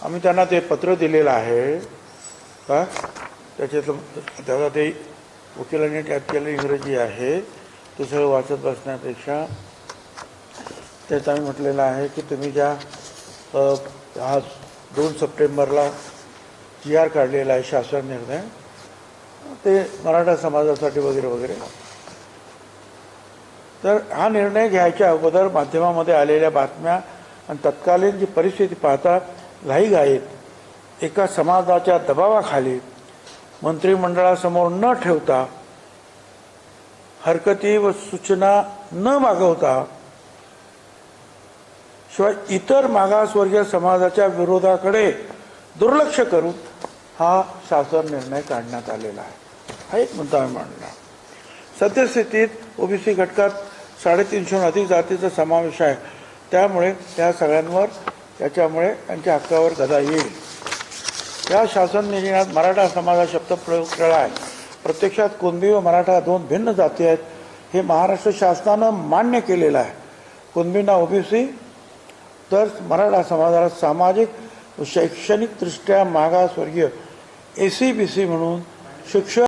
आम्ही त्यांना ते पत्र दिलेलं आहे का त्याच्यातलं त्याला ते वकिलांनी टाईप केलेलं इंग्रजी आहे ते सगळं वाचत बसण्यापेक्षा त्यात आम्ही म्हटलेलं आहे की तुम्ही ज्या आज 2 सप्टेंबरला GR काढलेला आहे शासन निर्णय ते मराठा समाजासाठी वगैरे वगैरे तर हा निर्णय घ्यायच्या अगोदर माध्यमामध्ये आलेल्या बातम्या आणि तत्कालीन जी परिस्थिती पाहता घाईघाईत एका समाजाच्या दबावाखाली मंत्रिमंडळासमोर न ठेवता हरकती व सूचना न मागवता शिवाय इतर मागासवर्गीय समाजाच्या विरोधाकडे दुर्लक्ष करून हा शासन निर्णय काढण्यात आलेला आहे। हा एक मुद्दा मी मांडला। सद्यस्थितीत ओबीसी घटकात 350 अधिक जातीचा समावेश आहे, त्यामुळे त्या सगळ्यांवर त्याच्यामुळे त्यांच्या हक्कावर गदा येईल। या शासन निर्णयात मराठा समाजा शब्द प्रयोग केला आहे। प्रत्यक्षात कुणबी व मराठा 2 भिन्न जाती आहेत हे महाराष्ट्र शासनानं मान्य केलेलं आहे। कुणबींना ओबीसी तर मराठा समाजाला सामाजिक व शैक्षणिक दृष्ट्या मागासवर्गीय ACBC म्हणून शिक्षण